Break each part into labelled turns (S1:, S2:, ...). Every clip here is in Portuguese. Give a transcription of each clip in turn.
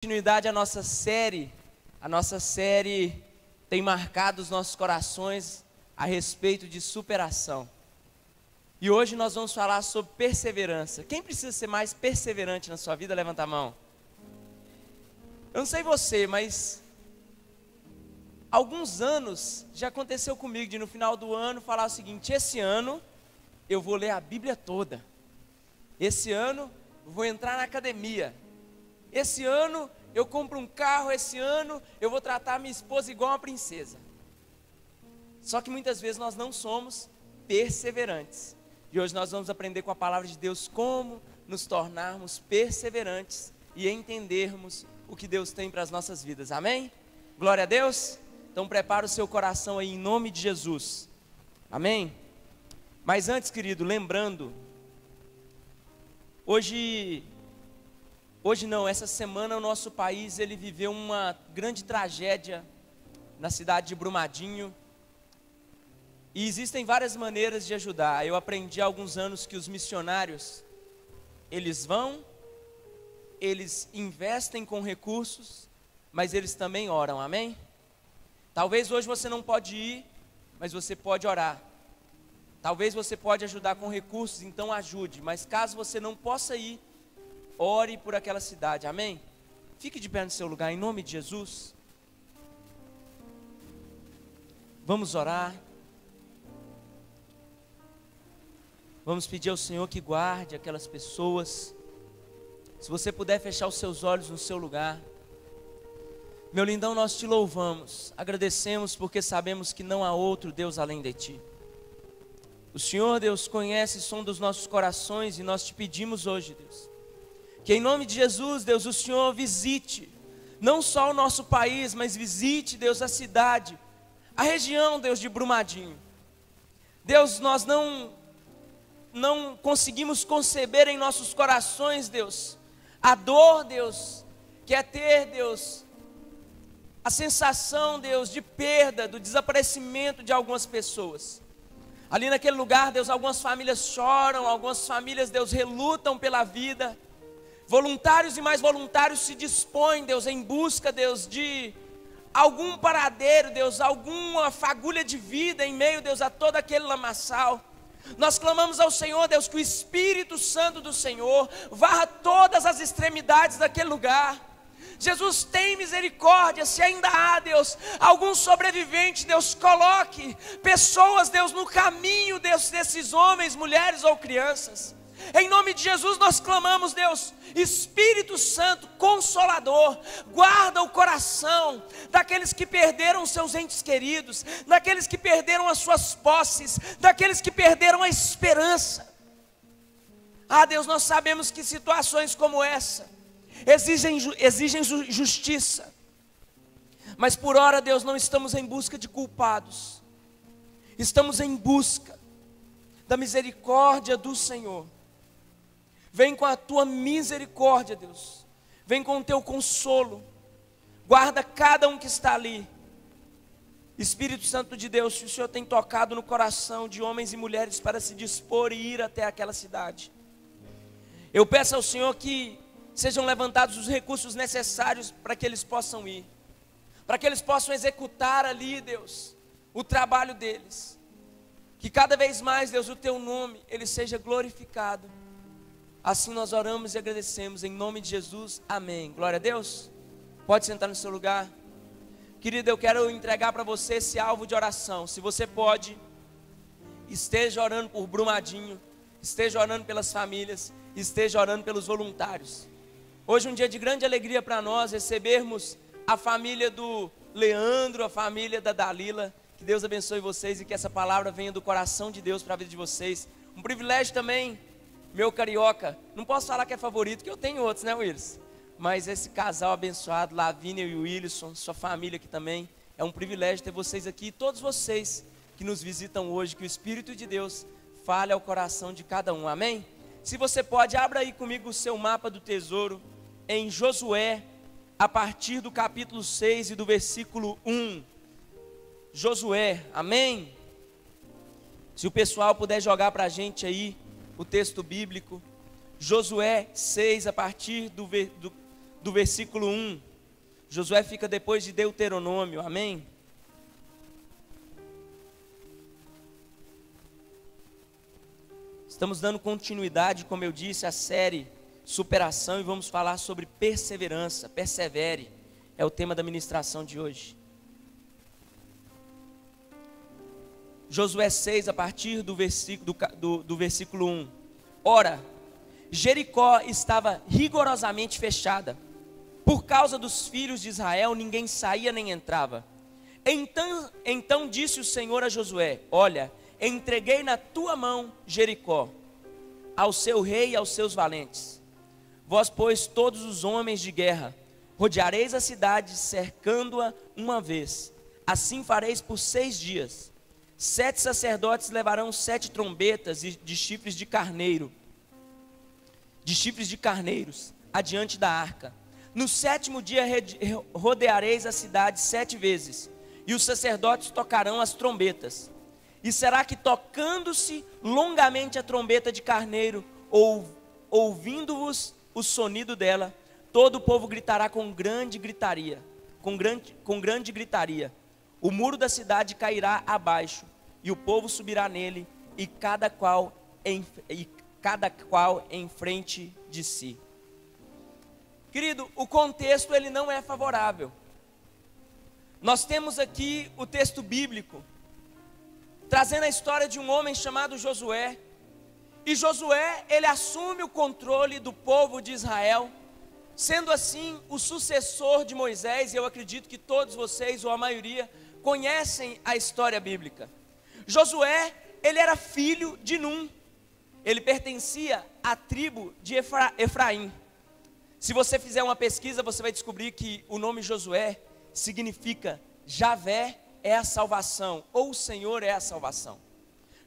S1: Continuidade à nossa série. A nossa série tem marcado os nossos corações a respeito de superação. E hoje nós vamos falar sobre perseverança. Quem precisa ser mais perseverante na sua vida? Levanta a mão. Eu não sei você, mas alguns anos já aconteceu comigo de no final do ano falar o seguinte: esse ano eu vou ler a Bíblia toda. Esse ano eu vou entrar na academia. Esse ano eu compro um carro, esse ano eu vou tratar minha esposa igual uma princesa. Só que muitas vezes nós não somos perseverantes. E hoje nós vamos aprender com a palavra de Deus como nos tornarmos perseverantes e entendermos o que Deus tem para as nossas vidas. Amém? Glória a Deus. Então prepara o seu coração aí em nome de Jesus. Amém? Mas antes, querido, lembrando, essa semana o nosso país ele viveu uma grande tragédia na cidade de Brumadinho. E existem várias maneiras de ajudar. Eu aprendi há alguns anos que os missionários, eles investem com recursos, mas eles também oram, amém? Talvez hoje você não pode ir, mas você pode orar. Talvez você pode ajudar com recursos, então ajude. Mas caso você não possa ir, ore por aquela cidade, amém? Fique de pé no seu lugar, em nome de Jesus. Vamos orar. Vamos pedir ao Senhor que guarde aquelas pessoas. Se você puder fechar os seus olhos no seu lugar. Meu lindão, nós te louvamos, agradecemos porque sabemos que não há outro Deus além de Ti. O Senhor, Deus, conhece o som dos nossos corações e nós te pedimos hoje, Deus, que em nome de Jesus, Deus, o Senhor visite, não só o nosso país, mas visite, Deus, a cidade, a região, Deus, de Brumadinho. Deus, nós não conseguimos conceber em nossos corações, Deus, a dor, Deus, que é ter, Deus, a sensação, Deus, de perda, do desaparecimento de algumas pessoas. Ali naquele lugar, Deus, algumas famílias choram, algumas famílias, Deus, relutam pela vida. Voluntários e mais voluntários se dispõem, Deus, em busca, Deus, de algum paradeiro, Deus, alguma fagulha de vida em meio, Deus, a todo aquele lamaçal. Nós clamamos ao Senhor, Deus, que o Espírito Santo do Senhor varra todas as extremidades daquele lugar. Jesus, tem misericórdia, se ainda há, Deus, algum sobrevivente, Deus, coloque pessoas, Deus, no caminho, Deus, desses homens, mulheres ou crianças. Em nome de Jesus nós clamamos, Deus, Espírito Santo, Consolador, guarda o coração daqueles que perderam seus entes queridos, daqueles que perderam as suas posses, daqueles que perderam a esperança. Ah, Deus, nós sabemos que situações como essa exigem justiça, mas por ora, Deus, não estamos em busca de culpados, estamos em busca da misericórdia do Senhor. Vem com a tua misericórdia, Deus, vem com o teu consolo, guarda cada um que está ali. Espírito Santo de Deus, se o Senhor tem tocado no coração de homens e mulheres para se dispor e ir até aquela cidade, eu peço ao Senhor que sejam levantados os recursos necessários para que eles possam ir, para que eles possam executar ali, Deus, o trabalho deles, que cada vez mais, Deus, o teu nome, ele seja glorificado. Assim nós oramos e agradecemos, em nome de Jesus, amém. Glória a Deus. Pode sentar no seu lugar. Querido, eu quero entregar para você esse alvo de oração. Se você pode, esteja orando por Brumadinho, esteja orando pelas famílias, esteja orando pelos voluntários. Hoje é um dia de grande alegria para nós recebermos a família do Leandro, a família da Dalila. Que Deus abençoe vocês e que essa palavra venha do coração de Deus para a vida de vocês. Um privilégio também, meu carioca, não posso falar que é favorito, que eu tenho outros, né, Willis? Mas esse casal abençoado, Lavínia e Wilson, sua família aqui também, é um privilégio ter vocês aqui e todos vocês que nos visitam hoje, que o Espírito de Deus fale ao coração de cada um, amém? Se você pode, abra aí comigo o seu mapa do tesouro, em Josué, a partir do capítulo 6 e do versículo 1, Josué, amém? Se o pessoal puder jogar para a gente aí, o texto bíblico, Josué 6, a partir do do versículo 1. Josué fica depois de Deuteronômio, amém? Estamos dando continuidade, como eu disse, à série Superação, e vamos falar sobre perseverança. Persevere é o tema da ministração de hoje. Josué 6, a partir do versículo 1. Ora, Jericó estava rigorosamente fechada. Por causa dos filhos de Israel, ninguém saía nem entrava. Então disse o Senhor a Josué: olha, entreguei na tua mão Jericó, ao seu rei e aos seus valentes. Vós, pois, todos os homens de guerra, rodeareis a cidade, cercando-a uma vez. Assim fareis por 6 dias. 7 sacerdotes levarão 7 trombetas de chifres de carneiros, adiante da arca. No 7º dia rodeareis a cidade 7 vezes, e os sacerdotes tocarão as trombetas. E será que, tocando-se longamente a trombeta de carneiro, ouvindo-vos o sonido dela, todo o povo gritará com grande gritaria. O muro da cidade cairá abaixo, e o povo subirá nele, e cada qual em frente de si. Querido, o contexto ele não é favorável. Nós temos aqui o texto bíblico trazendo a história de um homem chamado Josué. E Josué, ele assume o controle do povo de Israel, sendo assim o sucessor de Moisés. E eu acredito que todos vocês, ou a maioria, conhecem a história bíblica. Josué, ele era filho de Num. Ele pertencia à tribo de Efraim. Se você fizer uma pesquisa, você vai descobrir que o nome Josué significa Javé é a salvação, ou o Senhor é a salvação.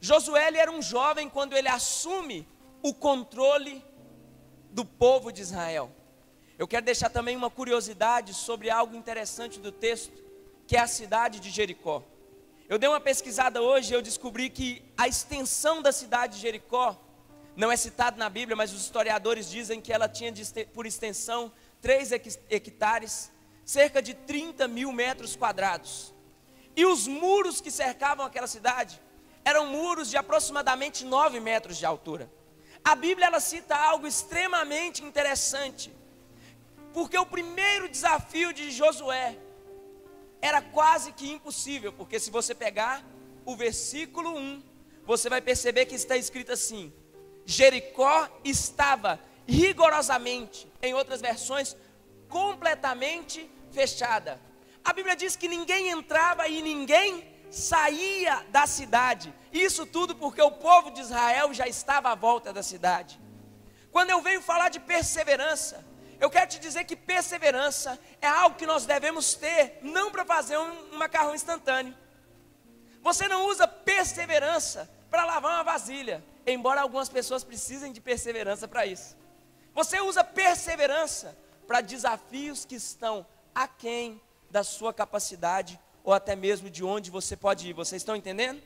S1: Josué, ele era um jovem quando ele assume o controle do povo de Israel. Eu quero deixar também uma curiosidade sobre algo interessante do texto, que é a cidade de Jericó. Eu dei uma pesquisada hoje e eu descobri que a extensão da cidade de Jericó não é citado na Bíblia, mas os historiadores dizem que ela tinha por extensão 3 hectares, cerca de 30 mil metros quadrados. E os muros que cercavam aquela cidade eram muros de aproximadamente 9 metros de altura. A Bíblia ela cita algo extremamente interessante, porque o primeiro desafio de Josué era quase que impossível, porque se você pegar o versículo 1, você vai perceber que está escrito assim: Jericó estava rigorosamente, em outras versões, completamente fechada. A Bíblia diz que ninguém entrava e ninguém saía da cidade. Isso tudo porque o povo de Israel já estava à volta da cidade. Quando eu venho falar de perseverança, eu quero te dizer que perseverança é algo que nós devemos ter, não para fazer um macarrão instantâneo. Você não usa perseverança para lavar uma vasilha, embora algumas pessoas precisem de perseverança para isso. Você usa perseverança para desafios que estão aquém da sua capacidade, ou até mesmo de onde você pode ir. Vocês estão entendendo?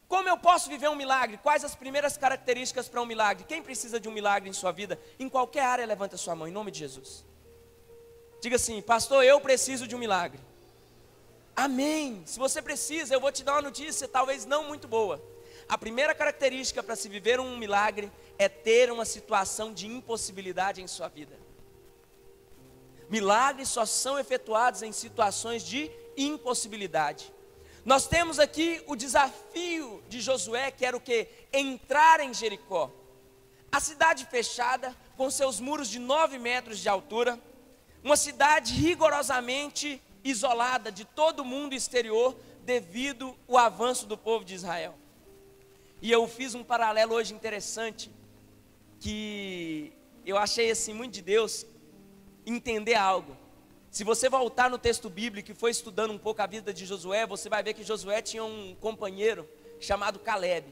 S1: Como eu posso viver um milagre? Quais as primeiras características para um milagre? Quem precisa de um milagre em sua vida? Em qualquer área, levanta sua mão, em nome de Jesus. Diga assim: pastor, eu preciso de um milagre. Amém. Se você precisa, eu vou te dar uma notícia, talvez não muito boa. A primeira característica para se viver um milagre é ter uma situação de impossibilidade em sua vida. Milagres só são efetuados em situações de impossibilidade. Nós temos aqui o desafio de Josué, que era o quê? Entrar em Jericó. A cidade fechada, com seus muros de 9 metros de altura, uma cidade rigorosamente isolada de todo o mundo exterior, devido ao avanço do povo de Israel. E eu fiz um paralelo hoje interessante, que eu achei assim muito de Deus, entender algo. Se você voltar no texto bíblico e for estudando um pouco a vida de Josué, você vai ver que Josué tinha um companheiro chamado Caleb.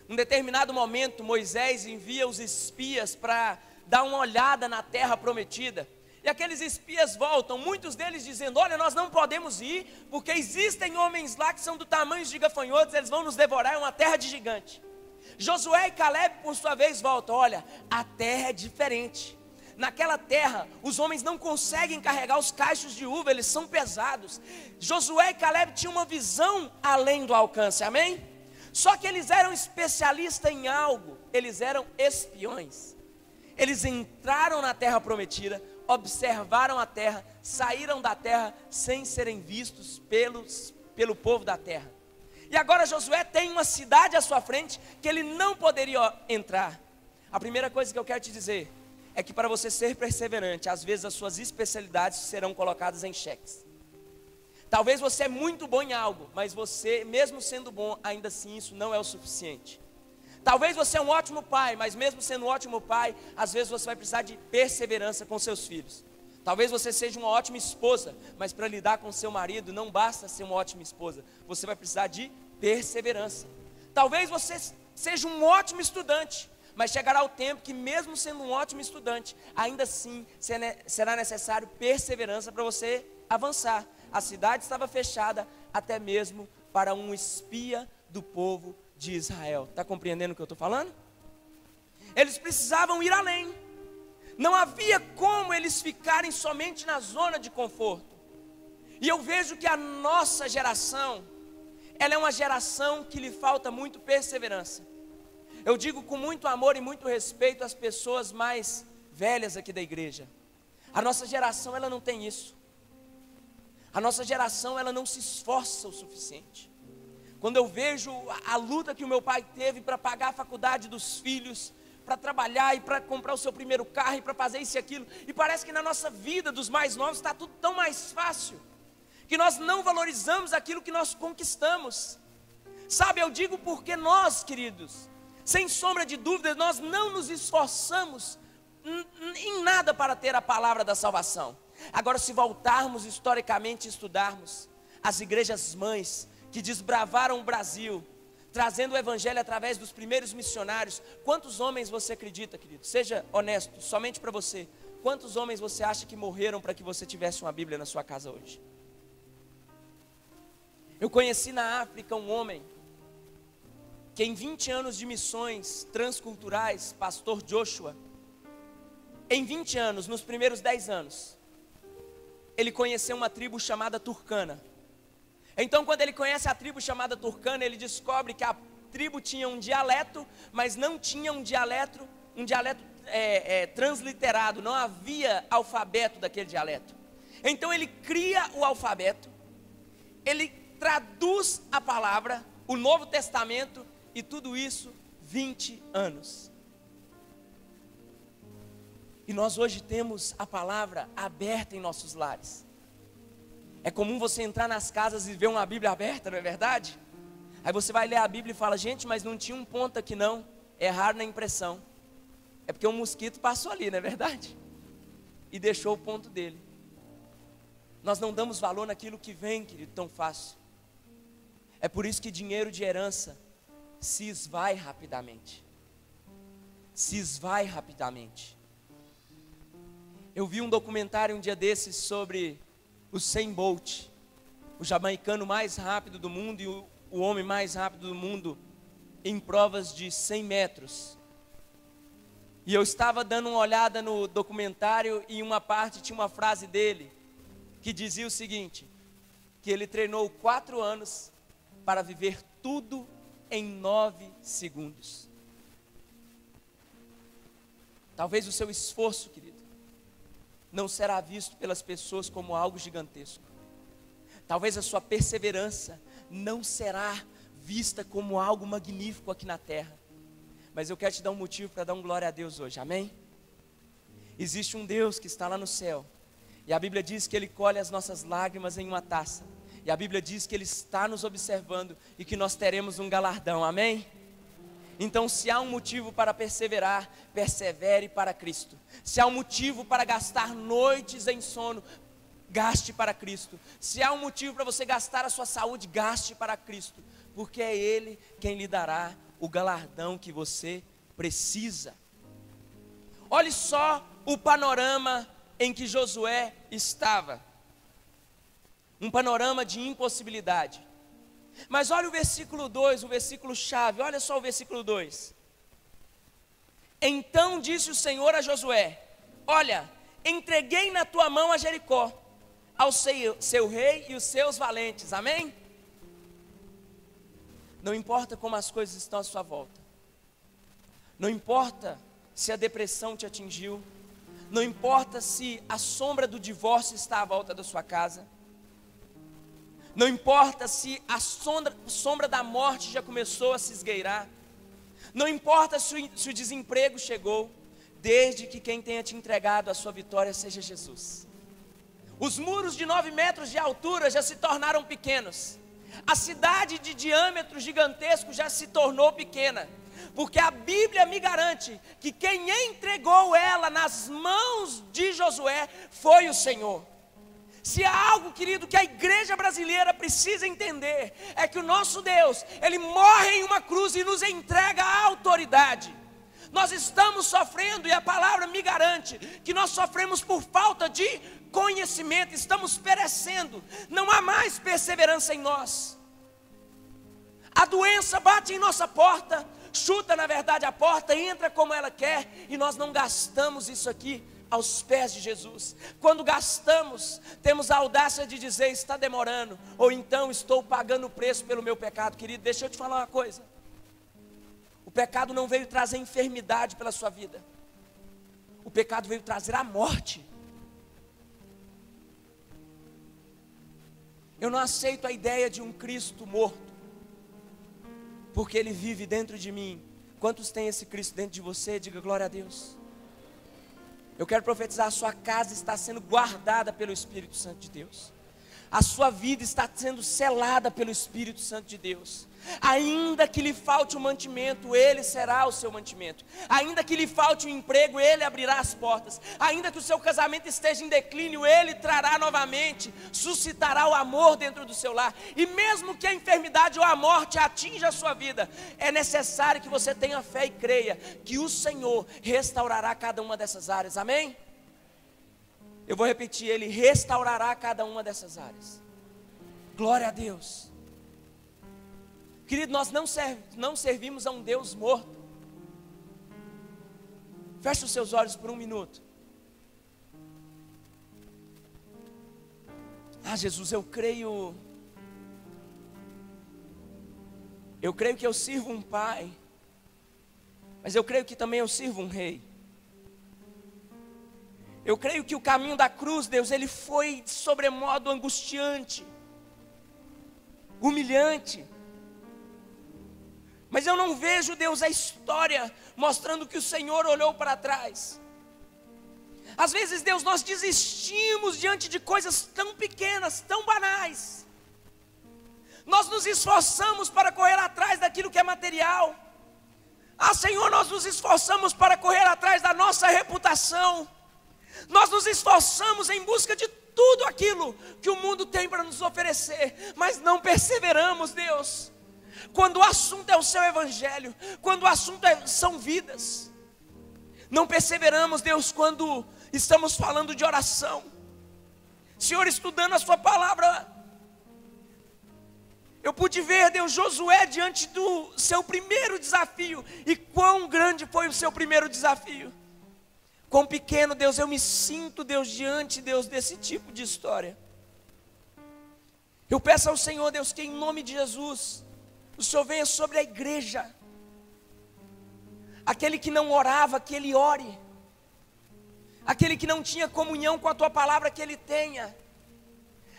S1: Em determinado momento, Moisés envia os espias para dar uma olhada na terra prometida. E aqueles espias voltam, muitos deles dizendo: olha, nós não podemos ir, porque existem homens lá que são do tamanho de gafanhotos, eles vão nos devorar, é uma terra de gigante. Josué e Caleb, por sua vez, voltam: olha, a terra é diferente. naquela terra, os homens não conseguem carregar os cachos de uva, eles são pesados. Josué e Caleb tinham uma visão além do alcance, amém? Só que eles eram especialistas em algo, eles eram espiões. Eles entraram na terra prometida, observaram a terra, saíram da terra sem serem vistos pelo povo da terra. E agora Josué tem uma cidade à sua frente que ele não poderia entrar. A primeira coisa que eu quero te dizer é que para você ser perseverante, às vezes as suas especialidades serão colocadas em xeques. Talvez você é muito bom em algo, mas você, mesmo sendo bom, ainda assim isso não é o suficiente. Talvez você é um ótimo pai, mas mesmo sendo um ótimo pai, às vezes você vai precisar de perseverança com seus filhos. Talvez você seja uma ótima esposa, mas para lidar com seu marido não basta ser uma ótima esposa, você vai precisar de perseverança. Talvez você seja um ótimo estudante, mas chegará o tempo que mesmo sendo um ótimo estudante, ainda assim será necessário perseverança para você avançar. A cidade estava fechada até mesmo para um espia do povo de Israel. Está compreendendo o que eu estou falando? Eles precisavam ir além. Não havia como eles ficarem somente na zona de conforto. E eu vejo que a nossa geração, ela é uma geração que lhe falta muito perseverança. Eu digo com muito amor e muito respeito às pessoas mais velhas aqui da igreja. A nossa geração, ela não tem isso. A nossa geração, ela não se esforça o suficiente. Quando eu vejo a luta que o meu pai teve para pagar a faculdade dos filhos, para trabalhar e para comprar o seu primeiro carro e para fazer isso e aquilo, e parece que na nossa vida dos mais novos está tudo tão mais fácil, que nós não valorizamos aquilo que nós conquistamos. Sabe, eu digo porque nós, queridos, sem sombra de dúvida, nós não nos esforçamos em nada para ter a palavra da salvação. Agora, se voltarmos historicamente e estudarmos as igrejas mães que desbravaram o Brasil, trazendo o evangelho através dos primeiros missionários, quantos homens você acredita, querido? Seja honesto, somente para você. Quantos homens você acha que morreram para que você tivesse uma Bíblia na sua casa hoje? Eu conheci na África um homem que em 20 anos de missões transculturais, pastor Joshua, em 20 anos, nos primeiros 10 anos, ele conheceu uma tribo chamada Turcana. Então, quando ele conhece a tribo chamada Turcana, ele descobre que a tribo tinha um dialeto, mas não tinha um dialeto transliterado, não havia alfabeto daquele dialeto. Então ele cria o alfabeto, ele traduz a palavra, o Novo Testamento, e tudo isso 20 anos. E nós hoje temos a palavra aberta em nossos lares. É comum você entrar nas casas e ver uma Bíblia aberta, não é verdade? Aí você vai ler a Bíblia e fala, gente, mas não tinha um ponto aqui não. Erraram na impressão. É porque um mosquito passou ali, não é verdade? E deixou o ponto dele. Nós não damos valor naquilo que vem, querido, tão fácil. É por isso que dinheiro de herança se esvai rapidamente. Se esvai rapidamente. Eu vi um documentário um dia desses sobre o Usain Bolt, o jamaicano mais rápido do mundo e o homem mais rápido do mundo em provas de 100 metros. E eu estava dando uma olhada no documentário e em uma parte tinha uma frase dele que dizia o seguinte, que ele treinou 4 anos para viver tudo em 9 segundos. Talvez o seu esforço, querido, não será visto pelas pessoas como algo gigantesco. Talvez a sua perseverança não será vista como algo magnífico aqui na terra. Mas eu quero te dar um motivo para dar um glória a Deus hoje, amém? Existe um Deus que está lá no céu, e a Bíblia diz que Ele colhe as nossas lágrimas em uma taça, e a Bíblia diz que Ele está nos observando, e que nós teremos um galardão, amém? Então, se há um motivo para perseverar, persevere para Cristo. Se há um motivo para gastar noites em sono, gaste para Cristo. Se há um motivo para você gastar a sua saúde, gaste para Cristo, porque é Ele quem lhe dará o galardão que você precisa. Olhe só o panorama em que Josué estava. Um panorama de impossibilidade. Mas olha o versículo 2, o versículo chave, olha só o versículo 2. Então disse o Senhor a Josué, olha, entreguei na tua mão a Jericó, ao seu rei e os seus valentes, amém? Não importa como as coisas estão à sua volta, não importa se a depressão te atingiu, não importa se a sombra do divórcio está à volta da sua casa, não importa se a sombra da morte já começou a se esgueirar, não importa se o desemprego chegou, desde que quem tenha te entregado a sua vitória seja Jesus. Os muros de 9 metros de altura já se tornaram pequenos, a cidade de diâmetro gigantesco já se tornou pequena, porque a Bíblia me garante que quem entregou ela nas mãos de Josué foi o Senhor. Se há algo, querido, que a igreja brasileira precisa entender, é que o nosso Deus, Ele morre em uma cruz e nos entrega a autoridade. Nós estamos sofrendo, e a palavra me garante, que nós sofremos por falta de conhecimento, estamos perecendo, não há mais perseverança em nós. A doença bate em nossa porta, chuta na verdade a porta, entra como ela quer, e nós não gastamos isso aqui aos pés de Jesus. Quando gastamos, temos a audácia de dizer está demorando, ou então estou pagando o preço pelo meu pecado. Querido, deixa eu te falar uma coisa, o pecado não veio trazer enfermidade pela sua vida, o pecado veio trazer a morte. Eu não aceito a ideia de um Cristo morto, porque Ele vive dentro de mim. Quantos tem esse Cristo dentro de você? Diga glória a Deus. Eu quero profetizar, a sua casa está sendo guardada pelo Espírito Santo de Deus. A sua vida está sendo selada pelo Espírito Santo de Deus. Ainda que lhe falte o mantimento, Ele será o seu mantimento. Ainda que lhe falte o emprego, Ele abrirá as portas. Ainda que o seu casamento esteja em declínio, Ele trará novamente, suscitará o amor dentro do seu lar. E mesmo que a enfermidade ou a morte atinja a sua vida, é necessário que você tenha fé e creia que o Senhor restaurará cada uma dessas áreas, amém? Eu vou repetir, Ele restaurará cada uma dessas áreas. Glória a Deus. Querido, nós não servimos a um Deus morto. Feche os seus olhos por um minuto. Ah, Jesus, eu creio que eu sirvo um pai, mas eu creio que também eu sirvo um rei. Eu creio que o caminho da cruz, Deus, ele foi de sobremodo angustiante, humilhante. Mas eu não vejo, Deus, a história mostrando que o Senhor olhou para trás. Às vezes, Deus, nós desistimos diante de coisas tão pequenas, tão banais. Nós nos esforçamos para correr atrás daquilo que é material. Ah, Senhor, nós nos esforçamos para correr atrás da nossa reputação. Nós nos esforçamos em busca de tudo aquilo que o mundo tem para nos oferecer, mas não perseveramos, Deus. Quando o assunto é o seu evangelho, quando o assunto são vidas, não perseveramos, Deus, quando estamos falando de oração. Senhor, estudando a sua palavra, eu pude ver, Deus, Josué diante do seu primeiro desafio, e quão grande foi o seu primeiro desafio. Quão pequeno, Deus, eu me sinto, Deus, diante, Deus, desse tipo de história. Eu peço ao Senhor, Deus, que em nome de Jesus, o Senhor venha sobre a igreja. Aquele que não orava, que ele ore. Aquele que não tinha comunhão com a tua palavra, que ele tenha.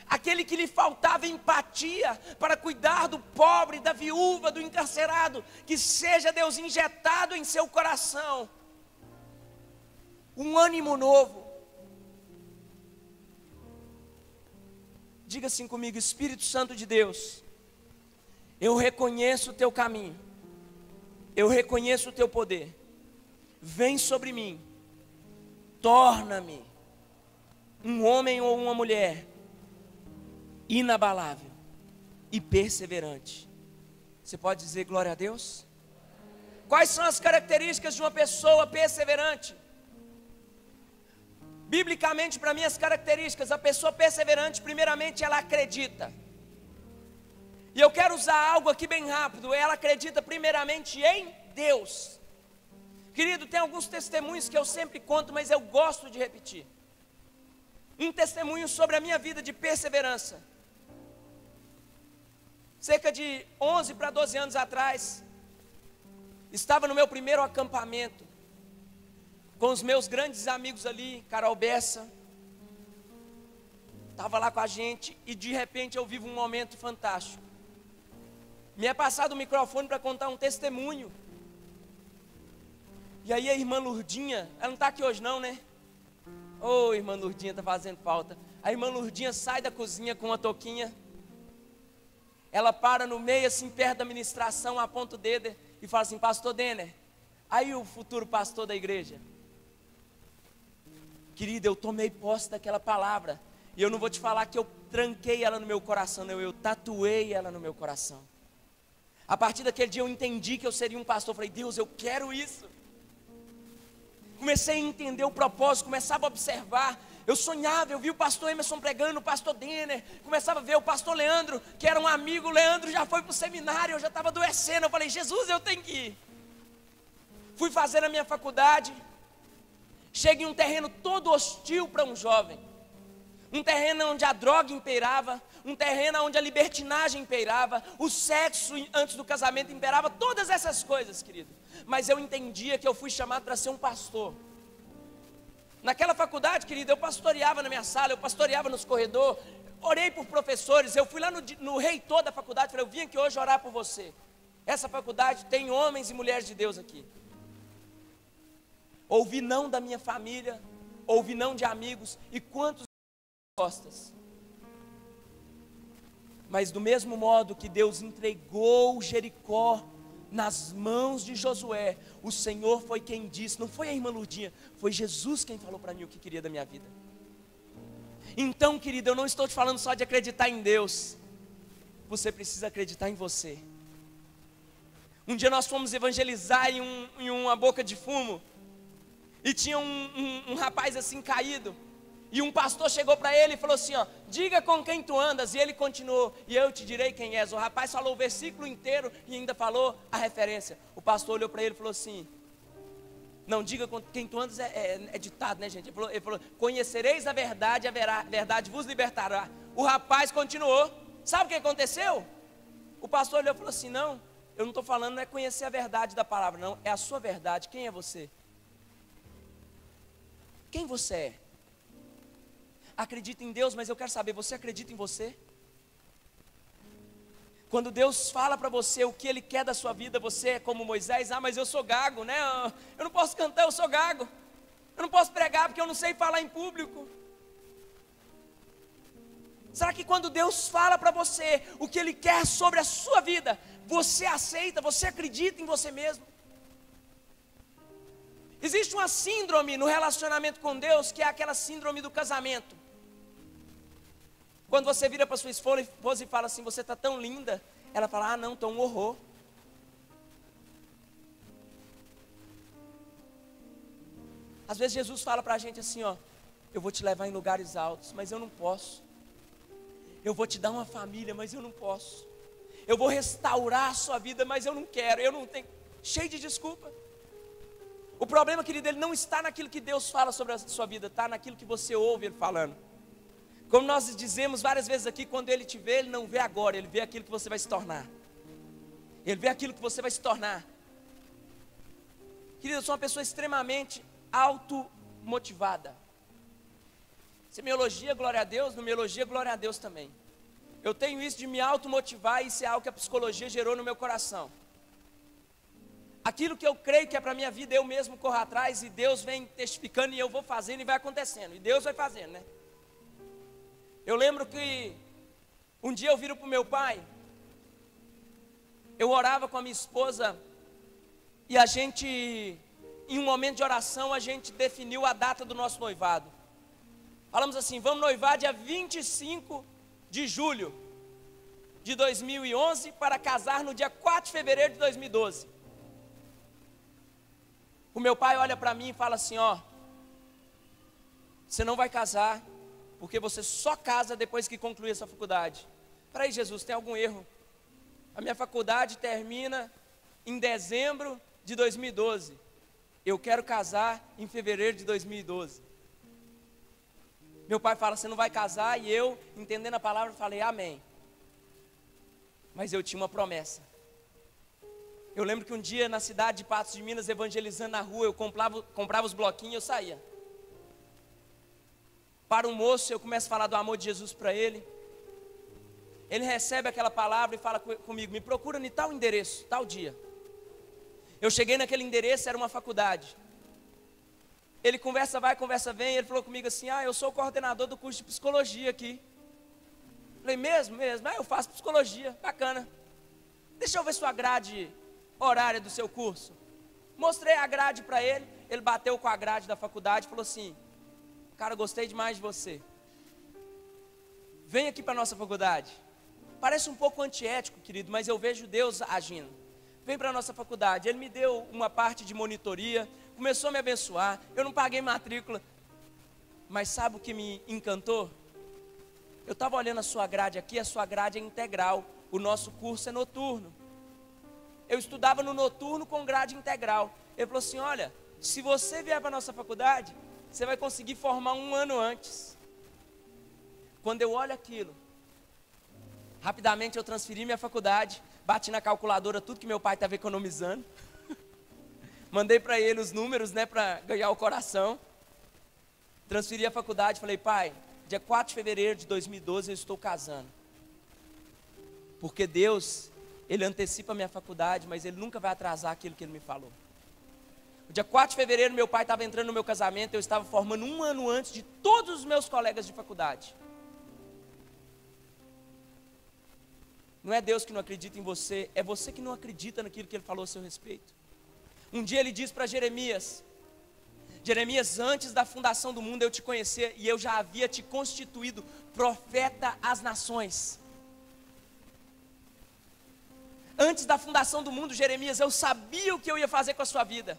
S1: Aquele que lhe faltava empatia para cuidar do pobre, da viúva, do encarcerado, que seja, Deus, injetado em seu coração um ânimo novo. Diga assim comigo: Espírito Santo de Deus, eu reconheço o teu caminho, eu reconheço o teu poder, vem sobre mim, torna-me um homem ou uma mulher inabalável e perseverante. Você pode dizer glória a Deus? Quais são as características de uma pessoa perseverante? Biblicamente, para mim, as características: a pessoa perseverante, primeiramente, ela acredita. E eu quero usar algo aqui bem rápido. Ela acredita primeiramente em Deus. Querido, tem alguns testemunhos que eu sempre conto, mas eu gosto de repetir. Um testemunho sobre a minha vida de perseverança. Cerca de 11 para 12 anos atrás, estava no meu primeiro acampamento, com os meus grandes amigos ali, Carol Bessa, estava lá com a gente, e de repente eu vivo um momento fantástico. Me é passado o microfone para contar um testemunho. E aí a irmã Lurdinha, ela não está aqui hoje não, né? Ô, irmã Lurdinha, está fazendo falta. A irmã Lurdinha sai da cozinha com uma touquinha. Ela para no meio, assim, perto da ministração, aponta o dedo e fala assim: pastor Denner, aí o futuro pastor da igreja. Querida, eu tomei posse daquela palavra. E eu não vou te falar que eu tranquei ela no meu coração, não, eu tatuei ela no meu coração. A partir daquele dia eu entendi que eu seria um pastor. Falei: Deus, eu quero isso. Comecei a entender o propósito, começava a observar. Eu sonhava, eu vi o pastor Emerson pregando, o pastor Denner. Começava a ver o pastor Leandro, que era um amigo. O Leandro já foi para o seminário, eu já estava adoecendo. Eu falei: Jesus, eu tenho que ir. Fui fazer a minha faculdade. Cheguei em um terreno todo hostil para um jovem. Um terreno onde a droga imperava, um terreno onde a libertinagem imperava, o sexo antes do casamento imperava, todas essas coisas, querido. Mas eu entendia que eu fui chamado para ser um pastor. Naquela faculdade, querido, eu pastoreava na minha sala, eu pastoreava nos corredores, orei por professores, eu fui lá no reitor da faculdade, falei: eu vim aqui hoje orar por você. Essa faculdade tem homens e mulheres de Deus aqui. Ouvi não da minha família, ouvi não de amigos, e quantos costas. Mas do mesmo modo que Deus entregou Jericó nas mãos de Josué, o Senhor foi quem disse, não foi a irmã Lurdinha, foi Jesus quem falou para mim o que queria da minha vida. Então, querido, eu não estou te falando só de acreditar em Deus, você precisa acreditar em você. Um dia nós fomos evangelizar em uma boca de fumo, e tinha um rapaz assim caído, e um pastor chegou para ele e falou assim: ó, diga com quem tu andas. E ele continuou: e eu te direi quem és. O rapaz falou o versículo inteiro e ainda falou a referência. O pastor olhou para ele e falou assim: não, diga com quem tu andas é ditado, né, gente? Ele falou: conhecereis a verdade vos libertará. O rapaz continuou. Sabe o que aconteceu? O pastor olhou e falou assim: não, eu não estou falando, não é conhecer a verdade da palavra, não, é a sua verdade. Quem é você? Quem você é? Acredita em Deus, mas eu quero saber, você acredita em você? Quando Deus fala para você o que Ele quer da sua vida, você é como Moisés: ah, mas eu sou gago, né? Eu não posso cantar, eu sou gago. Eu não posso pregar porque eu não sei falar em público. Será que quando Deus fala para você o que Ele quer sobre a sua vida, você aceita, você acredita em você mesmo? Existe uma síndrome no relacionamento com Deus, que é aquela síndrome do casamento. Quando você vira para sua esposa e fala assim: você está tão linda, ela fala: ah, não, estou um horror. Às vezes Jesus fala para a gente assim: ó, eu vou te levar em lugares altos, mas eu não posso. Eu vou te dar uma família, mas eu não posso. Eu vou restaurar a sua vida, mas eu não quero, eu não tenho. Cheio de desculpa. O problema, querido, ele não está naquilo que Deus fala sobre a sua vida, está naquilo que você ouve Ele falando. Como nós dizemos várias vezes aqui, quando Ele te vê, Ele não vê agora, Ele vê aquilo que você vai se tornar. Ele vê aquilo que você vai se tornar. Querido, eu sou uma pessoa extremamente automotivada. Se me elogia, glória a Deus; não me elogia, glória a Deus também. Eu tenho isso de me automotivar, e isso é algo que a psicologia gerou no meu coração. Aquilo que eu creio que é para a minha vida, eu mesmo corro atrás, e Deus vem testificando, e eu vou fazendo, e vai acontecendo, e Deus vai fazendo, né? Eu lembro que um dia eu viro para o meu pai, eu orava com a minha esposa, e a gente, em um momento de oração, a gente definiu a data do nosso noivado. Falamos assim: vamos noivar dia 25 de julho de 2011, para casar no dia 4 de fevereiro de 2012. O meu pai olha para mim e fala assim: ó, você não vai casar, porque você só casa depois que concluir essa faculdade. Peraí, Jesus, tem algum erro? A minha faculdade termina em dezembro de 2012. eu quero casar em fevereiro de 2012. Meu pai fala, você não vai casar, e eu, entendendo a palavra, falei, amém. Mas eu tinha uma promessa. Eu lembro que um dia na cidade de Patos de Minas, evangelizando na rua, eu comprava os bloquinhos e eu saía. Para um moço, eu começo a falar do amor de Jesus para ele. Ele recebe aquela palavra e fala comigo, me procura em tal endereço, tal dia. Eu cheguei naquele endereço, era uma faculdade. Ele conversa vai, conversa vem, ele falou comigo assim, eu sou o coordenador do curso de psicologia aqui. Falei, mesmo? Eu faço psicologia, bacana. Deixa eu ver sua grade horária do seu curso. Mostrei a grade para ele, ele bateu com a grade da faculdade e falou assim, cara, gostei demais de você. Vem aqui para a nossa faculdade. Parece um pouco antiético, querido, mas eu vejo Deus agindo. Vem para a nossa faculdade. Ele me deu uma parte de monitoria, começou a me abençoar, eu não paguei matrícula. Mas sabe o que me encantou? Eu estava olhando a sua grade aqui, a sua grade é integral, o nosso curso é noturno. Eu estudava no noturno com grade integral. Ele falou assim, olha, se você vier para a nossa faculdade, você vai conseguir formar 1 ano antes. Quando eu olho aquilo, rapidamente eu transferi minha faculdade, bati na calculadora tudo que meu pai estava economizando. Mandei para ele os números, para ganhar o coração. Transferi a faculdade, falei, pai, dia 4 de fevereiro de 2012 eu estou casando. Porque Deus, Ele antecipa a minha faculdade, mas Ele nunca vai atrasar aquilo que Ele me falou. No dia 4 de fevereiro meu pai estava entrando no meu casamento, eu estava formando 1 ano antes de todos os meus colegas de faculdade. Não é Deus que não acredita em você, é você que não acredita naquilo que Ele falou a seu respeito. Um dia Ele diz para Jeremias, Jeremias, antes da fundação do mundo eu te conhecia e eu já havia te constituído profeta às nações. Antes da fundação do mundo, Jeremias, eu sabia o que eu ia fazer com a sua vida.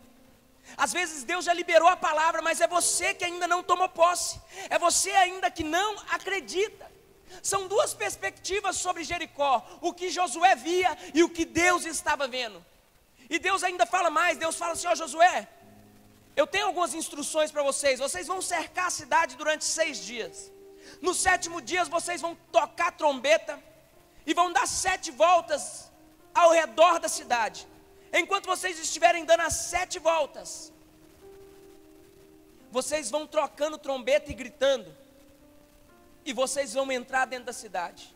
S1: Às vezes Deus já liberou a palavra, mas é você que ainda não tomou posse, é você ainda que não acredita. São duas perspectivas sobre Jericó, o que Josué via e o que Deus estava vendo. E Deus ainda fala mais, Deus fala assim, Josué, eu tenho algumas instruções para vocês, vocês vão cercar a cidade durante 6 dias. No 7º dia vocês vão tocar trombeta e vão dar 7 voltas ao redor da cidade. Enquanto vocês estiverem dando as 7 voltas, vocês vão trocando trombeta e gritando, e vocês vão entrar dentro da cidade.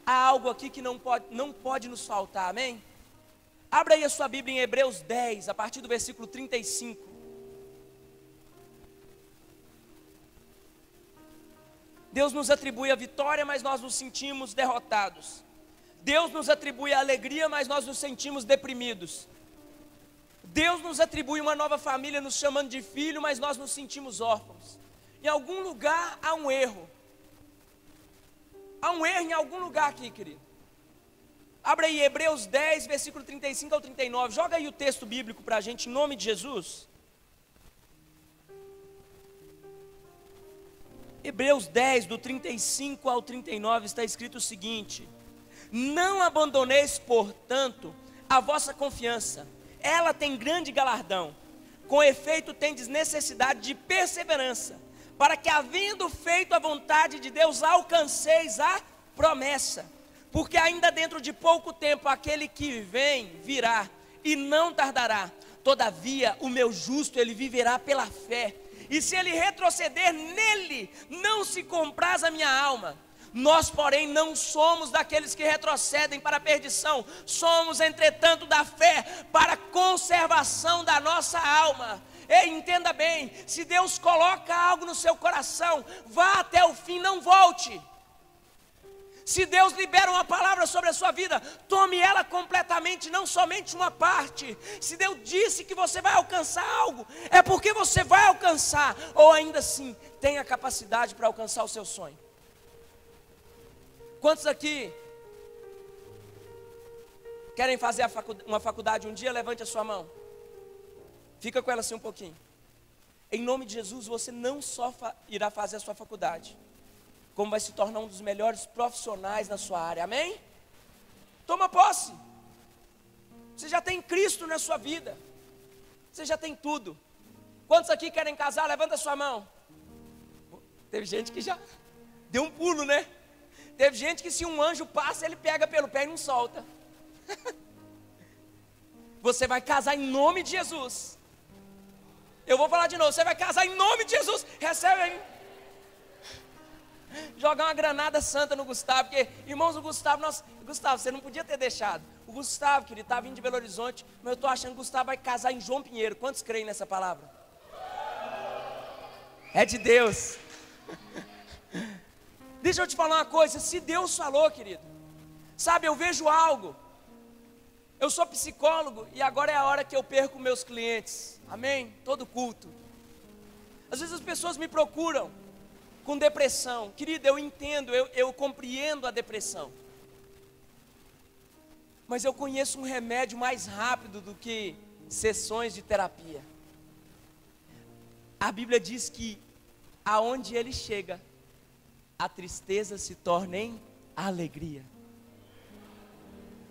S1: Há algo aqui que não pode nos faltar, amém? Abra aí a sua Bíblia em Hebreus 10, a partir do versículo 35. Deus nos atribui a vitória, mas nós nos sentimos derrotados. Deus nos atribui a alegria, mas nós nos sentimos deprimidos. Deus nos atribui uma nova família, nos chamando de filho, mas nós nos sentimos órfãos. Em algum lugar há um erro. Há um erro em algum lugar aqui, querido. Abra aí Hebreus 10, versículo 35 ao 39. Joga aí o texto bíblico para a gente, em nome de Jesus. Hebreus 10, do 35 ao 39, está escrito o seguinte: não abandoneis, portanto, a vossa confiança, ela tem grande galardão. Com efeito, tendes necessidade de perseverança, para que, havendo feito a vontade de Deus, alcanceis a promessa. Porque ainda dentro de pouco tempo, aquele que vem, virá, e não tardará. Todavia, o meu justo, ele viverá pela fé. E se ele retroceder, nele não se compraz a minha alma. Nós, porém, não somos daqueles que retrocedem para a perdição. Somos, entretanto, da fé para a conservação da nossa alma. Ei, entenda bem, se Deus coloca algo no seu coração, vá até o fim, não volte. Se Deus libera uma palavra sobre a sua vida, tome ela completamente, não somente uma parte. Se Deus disse que você vai alcançar algo, é porque você vai alcançar, ou ainda assim, tem a capacidade para alcançar o seu sonho. Quantos aqui querem fazer uma faculdade um dia? Levante a sua mão. Fica com ela assim um pouquinho. Em nome de Jesus, você não só irá fazer a sua faculdade, como vai se tornar um dos melhores profissionais na sua área, amém? Toma posse. Você já tem Cristo na sua vida. Você já tem tudo. Quantos aqui querem casar? Levanta a sua mão. Teve gente que já deu um pulo, né? Teve gente que se um anjo passa, ele pega pelo pé e não solta. Você vai casar em nome de Jesus. Eu vou falar de novo, você vai casar em nome de Jesus. Recebe aí. Jogar uma granada santa no Gustavo, porque, irmãos, o Gustavo, Gustavo, você não podia ter deixado. O Gustavo, querido, está vindo de Belo Horizonte, mas eu estou achando que o Gustavo vai casar em João Pinheiro. Quantos creem nessa palavra? É de Deus. Deixa eu te falar uma coisa, se Deus falou, querido, sabe, eu vejo algo. Eu sou psicólogo e agora é a hora que eu perco meus clientes, amém? Todo culto. Às vezes as pessoas me procuram com depressão, querido, eu entendo, eu compreendo a depressão. Mas eu conheço um remédio mais rápido do que sessões de terapia. A Bíblia diz que aonde ele chega, a tristeza se torna em alegria.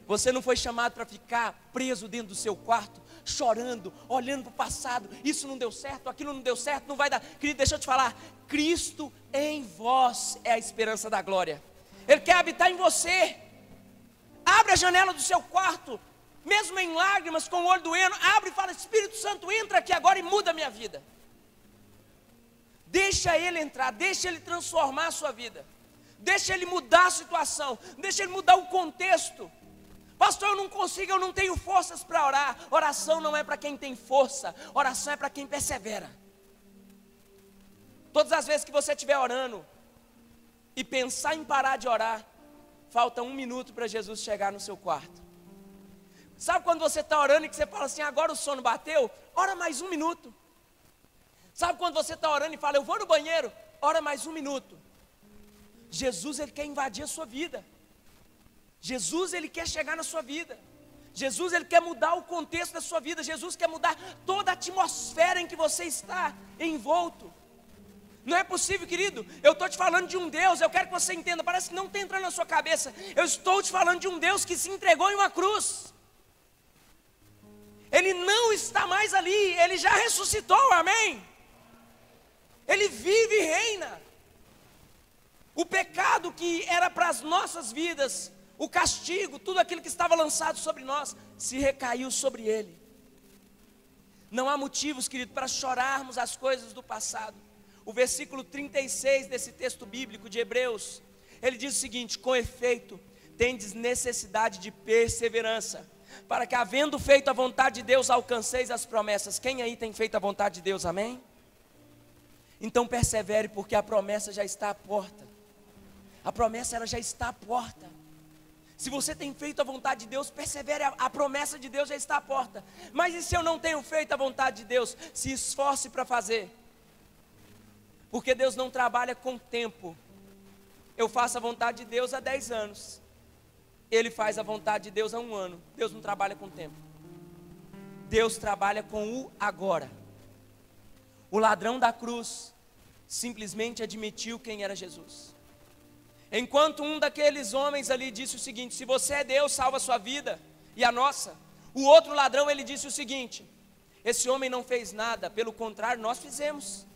S1: Você não foi chamado para ficar preso dentro do seu quarto, chorando, olhando para o passado. Isso não deu certo, aquilo não deu certo, não vai dar. Querido, deixa eu te falar. Cristo em vós é a esperança da glória. Ele quer habitar em você. Abre a janela do seu quarto, mesmo em lágrimas, com o olho doendo. Abre e fala: Espírito Santo, entra aqui agora e muda a minha vida. Deixa Ele entrar, deixa Ele transformar a sua vida. Deixa Ele mudar a situação, deixa Ele mudar o contexto. Pastor, eu não consigo, eu não tenho forças para orar. Oração não é para quem tem força, oração é para quem persevera. Todas as vezes que você estiver orando e pensar em parar de orar, falta 1 minuto para Jesus chegar no seu quarto. Sabe quando você está orando e que você fala assim: agora o sono bateu? Ora mais 1 minuto. Sabe quando você está orando e fala: eu vou no banheiro? Ora mais 1 minuto. Jesus, Ele quer invadir a sua vida. Jesus, Ele quer chegar na sua vida. Jesus, Ele quer mudar o contexto da sua vida. Jesus quer mudar toda a atmosfera em que você está envolto. Não é possível, querido. Eu estou te falando de um Deus, eu quero que você entenda. Parece que não está entrando na sua cabeça. Eu estou te falando de um Deus que se entregou em uma cruz. Ele não está mais ali, Ele já ressuscitou, amém? Ele vive e reina. O pecado que era para as nossas vidas, o castigo, tudo aquilo que estava lançado sobre nós, se recaiu sobre Ele. Não há motivos, querido, para chorarmos as coisas do passado. O versículo 36 desse texto bíblico de Hebreus, ele diz o seguinte: com efeito, tendes necessidade de perseverança, para que, havendo feito a vontade de Deus, alcanceis as promessas. Quem aí tem feito a vontade de Deus, amém? Então persevere, porque a promessa já está à porta. A promessa, ela já está à porta. Se você tem feito a vontade de Deus, persevere, a promessa de Deus já está à porta. Mas e se eu não tenho feito a vontade de Deus? Se esforce para fazer. Porque Deus não trabalha com tempo. Eu faço a vontade de Deus há 10 anos. Ele faz a vontade de Deus há 1 ano. Deus não trabalha com tempo. Deus trabalha com o agora. O ladrão da cruz simplesmente admitiu quem era Jesus. Enquanto um daqueles homens ali disse o seguinte: se você é Deus, salva a sua vida e a nossa. O outro ladrão, ele disse o seguinte: esse homem não fez nada, pelo contrário, nós fizemos.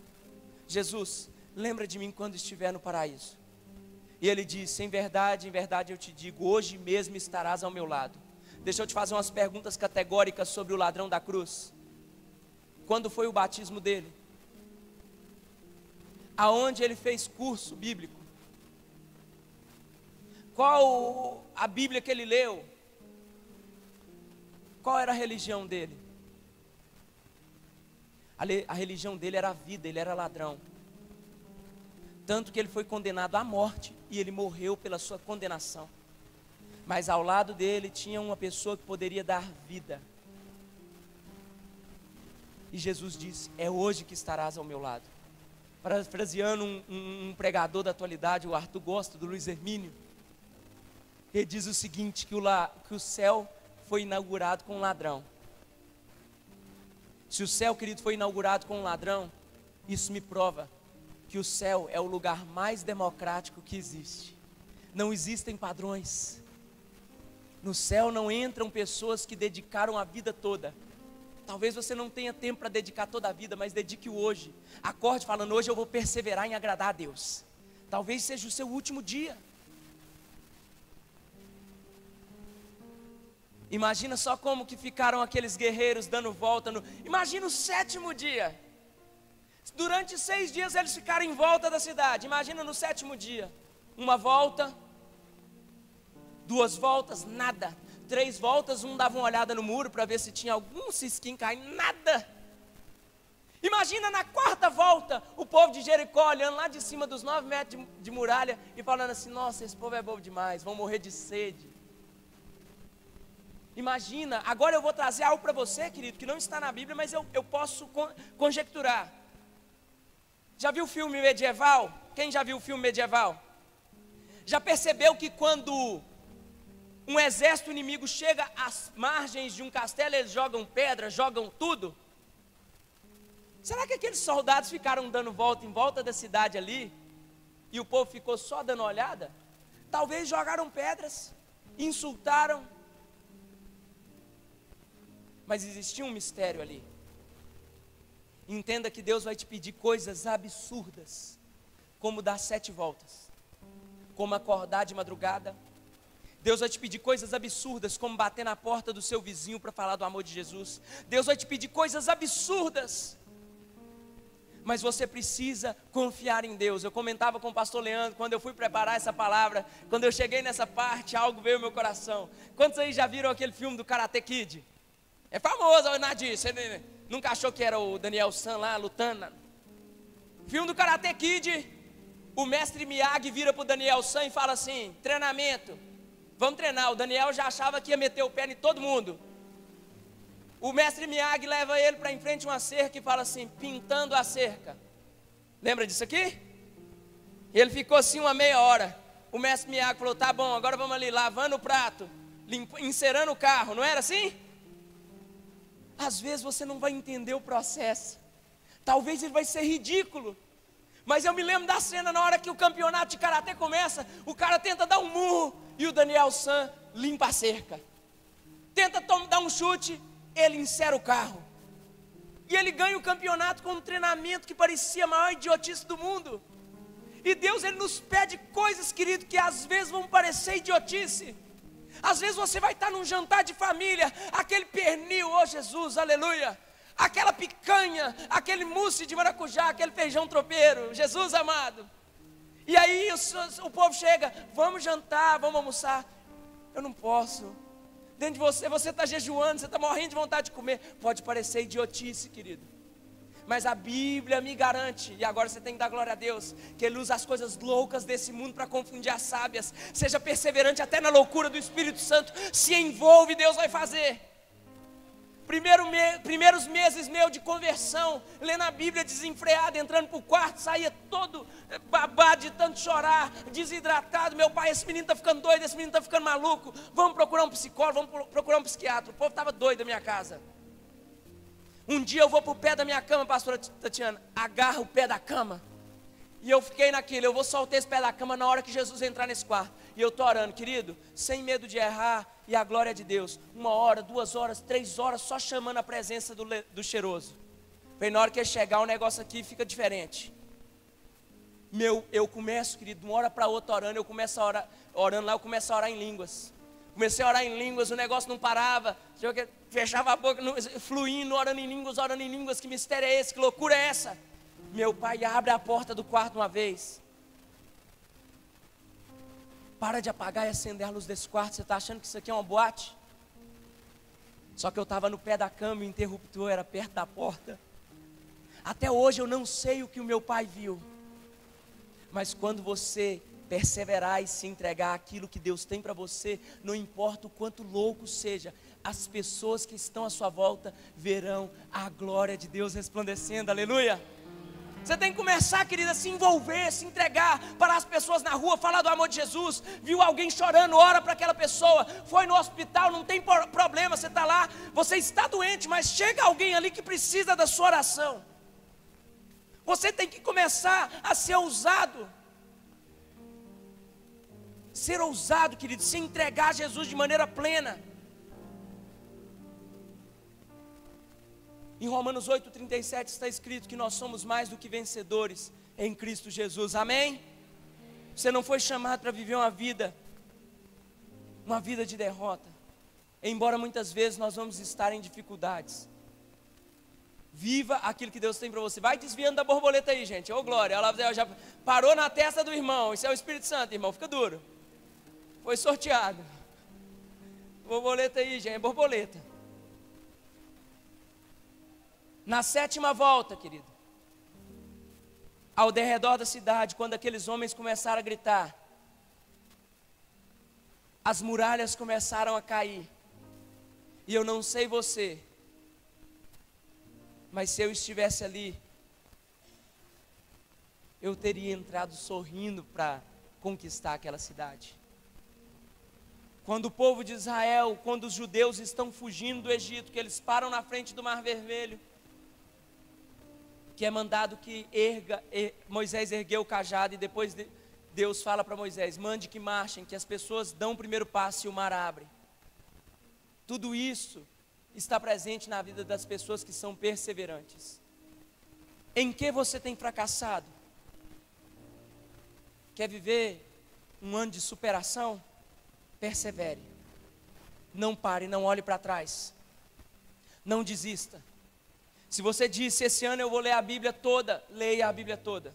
S1: Jesus, lembra de mim quando estiver no paraíso. E ele disse: em verdade eu te digo, hoje mesmo estarás ao meu lado. Deixa eu te fazer umas perguntas categóricas sobre o ladrão da cruz. Quando foi o batismo dele? Aonde ele fez curso bíblico? Qual a Bíblia que ele leu? Qual era a religião dele? A religião dele era a vida, ele era ladrão. Tanto que ele foi condenado à morte e ele morreu pela sua condenação. Mas ao lado dele tinha uma pessoa que poderia dar vida. E Jesus disse: é hoje que estarás ao meu lado. Parafraseando um pregador da atualidade, o Arthur gosta, do Luiz Hermínio. Ele diz o seguinte: que o céu foi inaugurado com um ladrão. Se o céu, querido, foi inaugurado com um ladrão, isso me prova que o céu é o lugar mais democrático que existe. Não existem padrões. No céu não entram pessoas que dedicaram a vida toda Talvez você não tenha tempo para dedicar toda a vida, mas dedique o hoje. Acorde falando, hoje eu vou perseverar em agradar a Deus. Talvez seja o seu último dia. Imagina só como que ficaram aqueles guerreiros dando volta. Imagina o 7º dia. Durante 6 dias eles ficaram em volta da cidade. Imagina no 7º dia. 1 volta, 2 voltas, nada. 3 voltas, um dava uma olhada no muro para ver se tinha algum cisquinho caindo, nada. Imagina na 4ª volta, o povo de Jericó olhando lá de cima dos 9 metros de muralha e falando assim, nossa, esse povo é bobo demais, vão morrer de sede. Imagina, agora eu vou trazer algo para você, querido, que não está na Bíblia, mas eu posso conjecturar. Já viu o filme medieval? Quem já viu o filme medieval? Já percebeu que quando um exército inimigo chega às margens de um castelo, eles jogam pedra, jogam tudo? Será que aqueles soldados ficaram dando volta em volta da cidade ali, e o povo ficou só dando olhada? Talvez jogaram pedras, insultaram, mas existia um mistério ali. Entenda que Deus vai te pedir coisas absurdas, como dar 7 voltas, como acordar de madrugada. Deus vai te pedir coisas absurdas, como bater na porta do seu vizinho para falar do amor de Jesus. Deus vai te pedir coisas absurdas, mas você precisa confiar em Deus. Eu comentava com o pastor Leandro, quando eu fui preparar essa palavra, quando eu cheguei nessa parte, algo veio ao meu coração. Quantos aí já viram aquele filme do Karate Kid? É famoso, Nadir, você nunca achou que era o Daniel San lá, lutando? Filme do Karate Kid, o mestre Miyagi vira para o Daniel San e fala assim, treinamento, vamos treinar. O Daniel já achava que ia meter o pé em todo mundo. O mestre Miyagi leva ele para em frente a uma cerca e fala assim, pintando a cerca. Lembra disso aqui? Ele ficou assim uma meia hora. O mestre Miyagi falou, tá bom, agora vamos ali, lavando o prato, encerando o carro, não era assim? Às vezes você não vai entender o processo. Talvez ele vai ser ridículo. Mas eu me lembro da cena na hora que o campeonato de karatê começa, o cara tenta dar um murro e o Daniel San limpa a cerca. Tenta dar um chute, ele encera o carro. E ele ganha o campeonato com um treinamento que parecia a maior idiotice do mundo. E Deus, Ele nos pede coisas, querido, que às vezes vão parecer idiotice. Às vezes você vai estar num jantar de família, aquele pernil, oh Jesus, aleluia. Aquela picanha, aquele mousse de maracujá, aquele feijão tropeiro, Jesus amado. E aí o povo chega, vamos jantar, vamos almoçar. Eu não posso. Dentro de você está jejuando, você está morrendo de vontade de comer. Pode parecer idiotice, querido, mas a Bíblia me garante, e agora você tem que dar glória a Deus, que Ele usa as coisas loucas desse mundo para confundir as sábias. Seja perseverante até na loucura do Espírito Santo. Se envolve, Deus vai fazer. Primeiros meses meu de conversão, lendo a Bíblia desenfreado, entrando para o quarto, saía todo babado de tanto chorar, desidratado. Meu pai, esse menino está ficando doido, esse menino está ficando maluco, vamos procurar um psicólogo, vamos procurar um psiquiatra. O povo estava doido na minha casa. Um dia eu vou para o pé da minha cama, pastora Tatiana, agarra o pé da cama, e eu fiquei naquilo, eu vou soltar esse pé da cama na hora que Jesus entrar nesse quarto. E eu estou orando, querido, sem medo de errar, e a glória de Deus, 1 hora, 2 horas, 3 horas, só chamando a presença do cheiroso. Falei, na hora que ele chegar, o negócio aqui fica diferente. Eu começo, querido, de uma hora para outra orando, eu começo a orar, orando lá, eu começo a orar em línguas. Comecei a orar em línguas, o negócio não parava, fechava a boca, fluindo, orando em línguas, que mistério é esse, que loucura é essa? Meu pai abre a porta do quarto uma vez. Para de apagar e acender a luz desse quarto, você está achando que isso aqui é uma boate? Só que eu estava no pé da cama e o interruptor era perto da porta. Até hoje eu não sei o que o meu pai viu. Mas quando você perseverar e se entregar àquilo que Deus tem para você, não importa o quanto louco seja, as pessoas que estão à sua volta verão a glória de Deus resplandecendo, aleluia. Você tem que começar, querida, a se envolver, se entregar para as pessoas na rua, falar do amor de Jesus. Viu alguém chorando, ora para aquela pessoa. Foi no hospital, não tem problema, você está lá, você está doente, mas chega alguém ali que precisa da sua oração. Você tem que começar a ser ousado. Ser ousado, querido, se entregar a Jesus de maneira plena. Em Romanos 8,37 está escrito que nós somos mais do que vencedores em Cristo Jesus, amém? Você não foi chamado para viver uma vida de derrota, embora muitas vezes nós vamos estar em dificuldades. Viva aquilo que Deus tem para você. Vai desviando da borboleta aí, gente. Ô glória, ela já parou na testa do irmão. Isso é o Espírito Santo, irmão, fica duro. Foi sorteado. Borboleta aí, gente, é borboleta. Na 7ª volta, querido, ao derredor da cidade, quando aqueles homens começaram a gritar, as muralhas começaram a cair. E eu não sei você, mas se eu estivesse ali, eu teria entrado sorrindo para conquistar aquela cidade. Quando o povo de Israel, quando os judeus estão fugindo do Egito, que eles param na frente do Mar Vermelho, que é mandado que Moisés ergueu o cajado, e depois Deus fala para Moisés, mande que marchem, que as pessoas dão o primeiro passo e o mar abre. Tudo isso está presente na vida das pessoas que são perseverantes. Em que você tem fracassado? Quer viver um ano de superação? Persevere. Não pare, não olhe para trás. Não desista. Se você disse, esse ano eu vou ler a Bíblia toda, leia a Bíblia toda.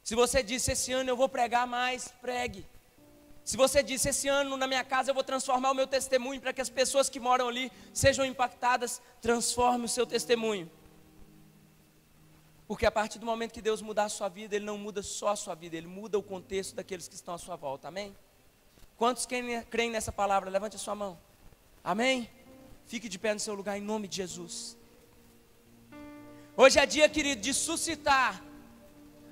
S1: Se você disse, esse ano eu vou pregar mais, pregue. Se você disse, esse ano na minha casa eu vou transformar o meu testemunho para que as pessoas que moram ali sejam impactadas, transforme o seu testemunho. Porque a partir do momento que Deus mudar a sua vida, Ele não muda só a sua vida, Ele muda o contexto daqueles que estão à sua volta, amém? Quantos creem nessa palavra? Levante a sua mão, amém? Fique de pé no seu lugar em nome de Jesus. Hoje é dia, querido, de suscitar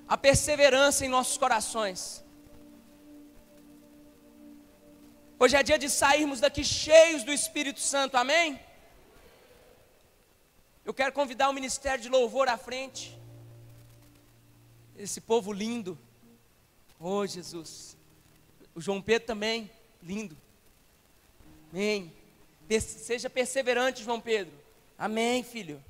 S1: a perseverança em nossos corações. Hoje é dia de sairmos daqui cheios do Espírito Santo, amém? Eu quero convidar o ministério de louvor à frente. Esse povo lindo. Oh, Jesus. O João Pedro também, lindo. Amém. Seja perseverante, João Pedro. Amém, filho.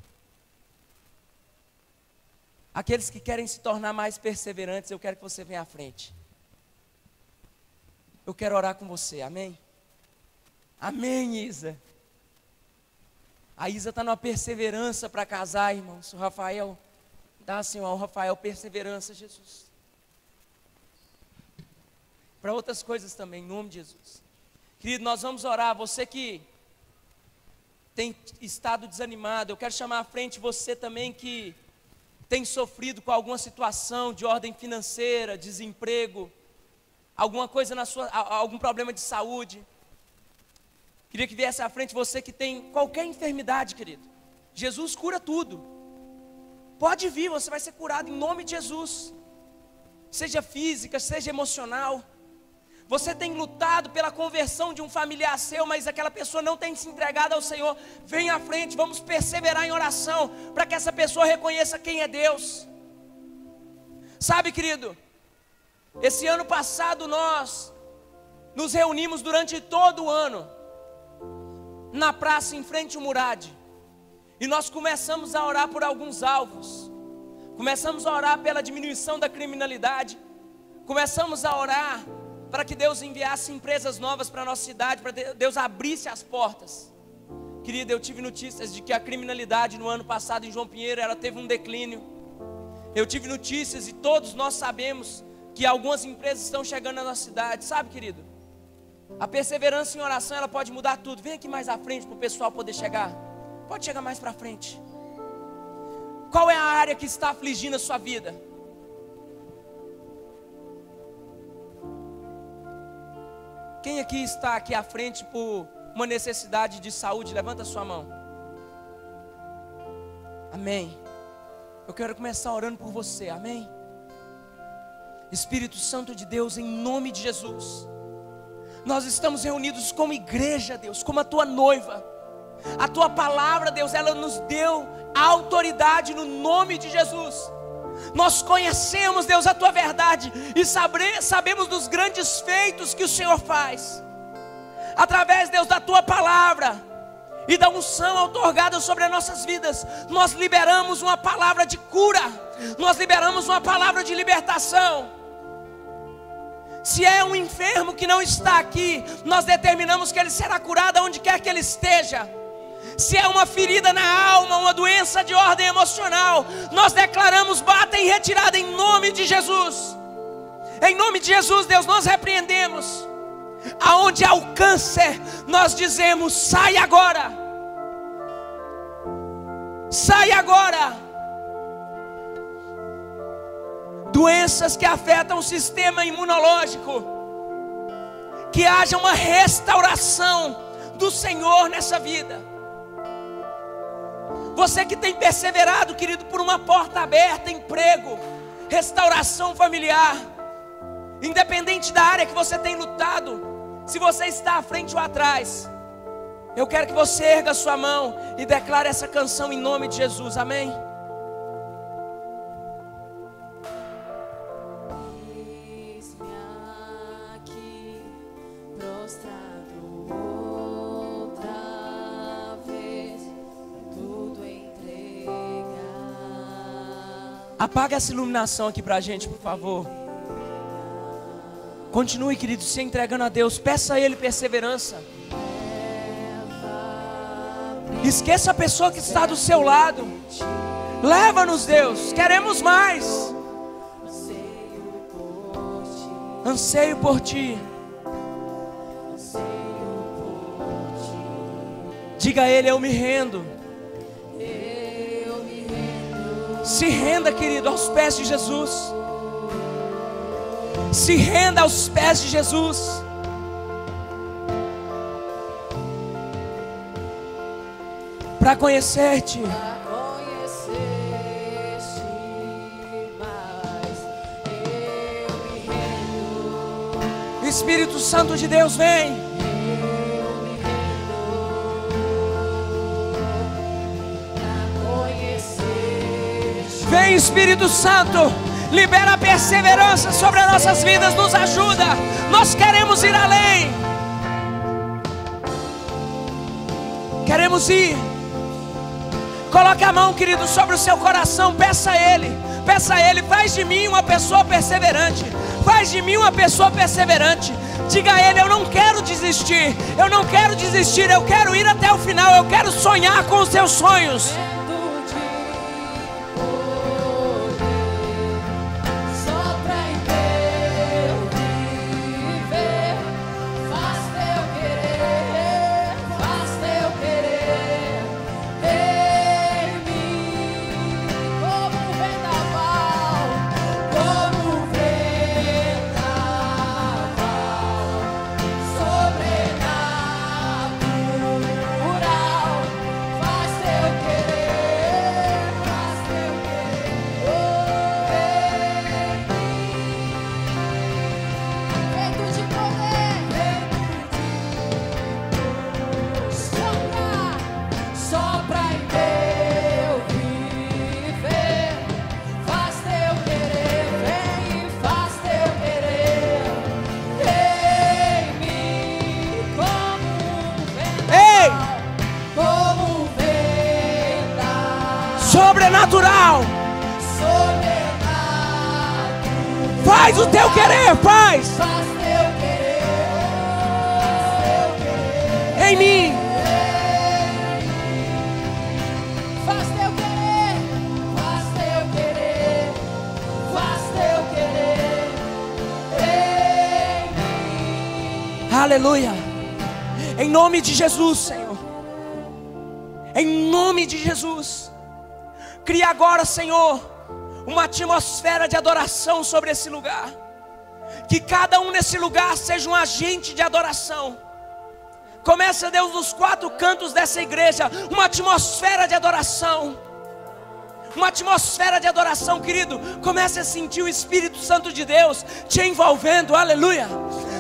S1: Aqueles que querem se tornar mais perseverantes, eu quero que você venha à frente. Eu quero orar com você, amém? Amém, Isa. A Isa está numa perseverança para casar, irmãos. O Rafael, dá, Senhor, ao Rafael perseverança, Jesus. Para outras coisas também, em nome de Jesus. Querido, nós vamos orar. Você que tem estado desanimado, eu quero chamar à frente você também que tem sofrido com alguma situação de ordem financeira, desemprego, alguma coisa algum problema de saúde. Queria que viesse à frente você que tem qualquer enfermidade, querido. Jesus cura tudo. Pode vir, você vai ser curado em nome de Jesus. Seja física, seja emocional. Você tem lutado pela conversão de um familiar seu, mas aquela pessoa não tem se entregado ao Senhor. Vem à frente, vamos perseverar em oração, para que essa pessoa reconheça quem é Deus. Sabe, querido, esse ano passado nós nos reunimos durante todo o ano, na praça em frente ao Murad, e nós começamos a orar por alguns alvos. Começamos a orar pela diminuição da criminalidade. Começamos a orar para que Deus enviasse empresas novas para a nossa cidade, para que Deus abrisse as portas. Querida, eu tive notícias de que a criminalidade no ano passado em João Pinheiro, ela teve um declínio. Eu tive notícias e todos nós sabemos que algumas empresas estão chegando na nossa cidade. Sabe, querido, a perseverança em oração, ela pode mudar tudo. Vem aqui mais à frente para o pessoal poder chegar. Pode chegar mais para frente. Qual é a área que está afligindo a sua vida? Quem aqui está aqui à frente por uma necessidade de saúde? Levanta a sua mão. Amém. Eu quero começar orando por você, amém? Espírito Santo de Deus, em nome de Jesus, nós estamos reunidos como igreja, Deus, como a tua noiva. A tua palavra, Deus, ela nos deu a autoridade no nome de Jesus. Nós conhecemos, Deus, a tua verdade e sabemos dos grandes feitos que o Senhor faz. Através, Deus, da tua palavra, e da unção outorgada sobre as nossas vidas, nós liberamos uma palavra de cura, nós liberamos uma palavra de libertação. Se é um enfermo que não está aqui, nós determinamos que ele será curado onde quer que ele esteja. Se é uma ferida na alma, uma doença de ordem emocional, nós declaramos bata em retirada em nome de Jesus. Em nome de Jesus, Deus, nós repreendemos. Aonde há o câncer, nós dizemos: sai agora. Sai agora. Doenças que afetam o sistema imunológico, que haja uma restauração do Senhor nessa vida. Você que tem perseverado, querido, por uma porta aberta, emprego, restauração familiar, independente da área que você tem lutado, se você está à frente ou atrás, eu quero que você erga a sua mão e declare essa canção em nome de Jesus, amém?
S2: Eis-me aqui, prostrado outra vez, tudo entregar.
S1: Apaga essa iluminação aqui pra gente, por favor. Continue, querido, se entregando a Deus. Peça a Ele perseverança. Esqueça a pessoa que está do seu lado. Leva-nos, Deus, queremos mais. Anseio por Ti. Diga a Ele: eu me rendo. Se renda, querido, aos pés de Jesus. Se renda aos pés de Jesus. Para conhecer-te. Espírito Santo de Deus, vem. Vem, Espírito Santo. Libera a perseverança sobre as nossas vidas, nos ajuda. Nós queremos ir além. Queremos ir. Coloque a mão, querido, sobre o seu coração. Peça a Ele. Peça a Ele: faz de mim uma pessoa perseverante. Faz de mim uma pessoa perseverante. Diga a Ele: eu não quero desistir. Eu não quero desistir. Eu quero ir até o final. Eu quero sonhar com os seus sonhos. Sobrenatural. Faz o teu querer, faz. Em mim.
S2: Faz teu querer, faz teu querer, faz teu querer em mim.
S1: Aleluia. Em nome de Jesus, Senhor. Em nome de Jesus. Cria agora, Senhor, uma atmosfera de adoração sobre esse lugar. Que cada um nesse lugar seja um agente de adoração. Começa, Deus, nos quatro cantos dessa igreja, uma atmosfera de adoração. Uma atmosfera de adoração, querido. Comece a sentir o Espírito Santo de Deus te envolvendo, aleluia.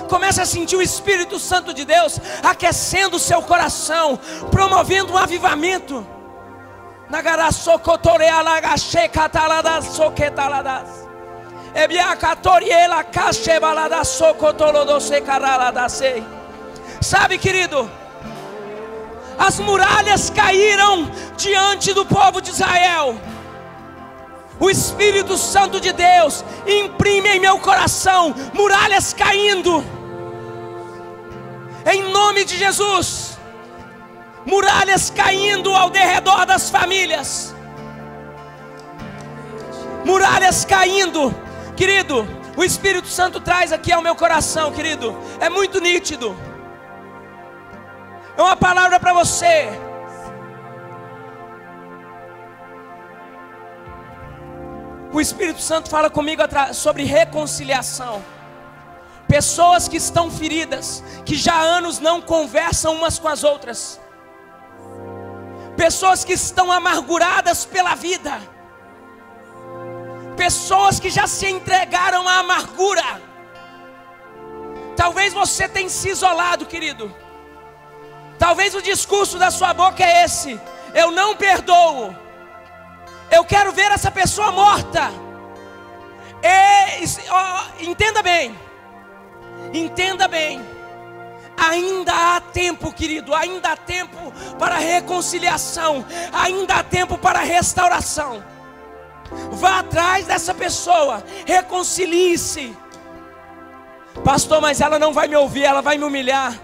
S1: Comece a sentir o Espírito Santo de Deus aquecendo o seu coração, promovendo um avivamento. Sabe, querido, As muralhas caíram diante do povo de Israel. O Espírito Santo de Deus imprime em meu coração muralhas caindo. Em nome de Jesus. Muralhas caindo ao derredor das famílias. Muralhas caindo. Querido, o Espírito Santo traz aqui ao meu coração, querido. É muito nítido. É uma palavra para você. O Espírito Santo fala comigo sobre reconciliação. Pessoas que estão feridas, que já há anos não conversam umas com as outras. Pessoas que estão amarguradas pela vida. Pessoas que já se entregaram à amargura. Talvez você tenha se isolado, querido. Talvez o discurso da sua boca é esse: eu não perdoo. Eu quero ver essa pessoa morta. Entenda bem. Entenda bem. Ainda há tempo, querido. Ainda há tempo para reconciliação. Ainda há tempo para restauração. Vá atrás dessa pessoa. Reconcilie-se. Pastor, mas ela não vai me ouvir. Ela vai me humilhar.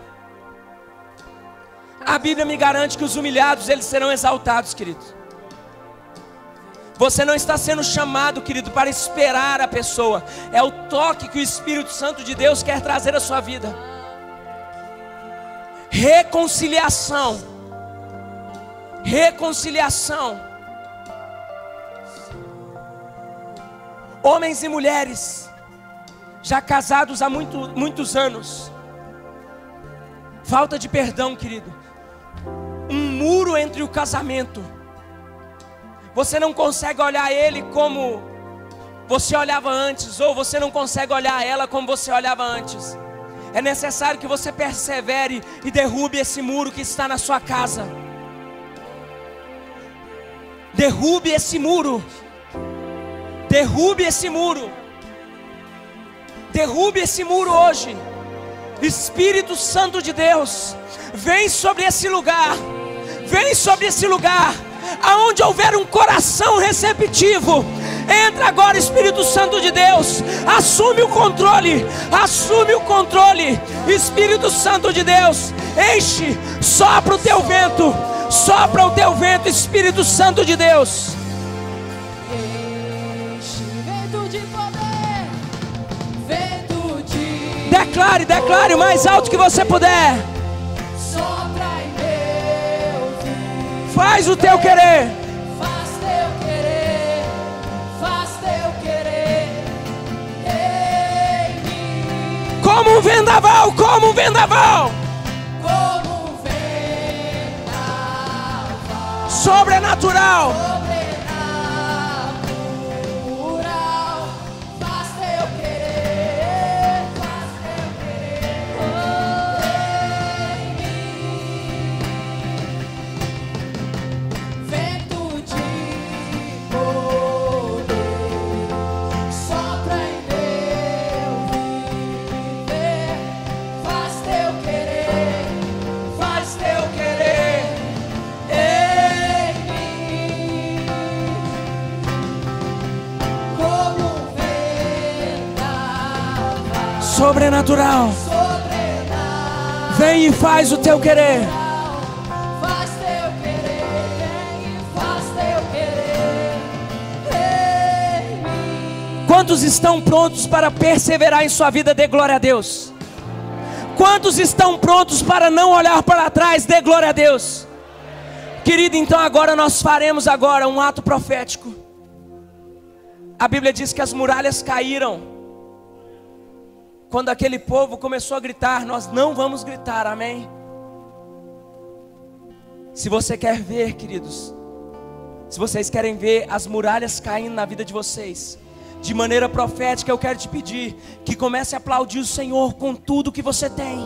S1: A Bíblia me garante que os humilhados, eles serão exaltados, querido. Você não está sendo chamado, querido, para esperar a pessoa. É o toque que o Espírito Santo de Deus quer trazer à sua vida. Reconciliação. Reconciliação. Homens e mulheres já casados há muitos anos. Falta de perdão, querido. Um muro entre o casamento. Você não consegue olhar ele como você olhava antes, ou você não consegue olhar ela como você olhava antes. É necessário que você persevere e derrube esse muro que está na sua casa. Derrube esse muro. Derrube esse muro. Derrube esse muro hoje. Espírito Santo de Deus, vem sobre esse lugar. Vem sobre esse lugar. Aonde houver um coração receptivo, entra agora, Espírito Santo de Deus. Assume o controle. Assume o controle. Espírito Santo de Deus, enche. Sopra o teu vento. Sopra o teu vento, Espírito Santo de Deus.
S2: Enche, vento de poder, vento de...
S1: Declare o mais alto que você puder.
S2: Sopra em meu vida.
S1: Faz o teu querer.
S2: Faz teu querer. Faz teu querer em mim.
S1: Como um vendaval, como um vendaval.
S2: Como um vendaval.
S1: Sobrenatural.
S2: Sobrenatural. Faz teu querer. Faz teu querer em mim. Vento de poder. Sopra em meu viver. Faz teu querer.
S1: Faz teu querer
S2: em mim, como um vendaval
S1: sobrenatural.
S2: sobrenatural.
S1: Vem e faz o teu querer.
S2: Faz teu querer, vem e faz teu querer em mim.
S1: Quantos estão prontos para perseverar em sua vida? Dê glória a Deus. Quantos estão prontos para não olhar para trás? Dê glória a Deus. Querido, então agora nós faremos um ato profético. A Bíblia diz que as muralhas caíram quando aquele povo começou a gritar. Nós não vamos gritar, amém? Se você quer ver, queridos, se vocês querem ver as muralhas caindo na vida de vocês, de maneira profética, eu quero te pedir que comece a aplaudir o Senhor com tudo que você tem.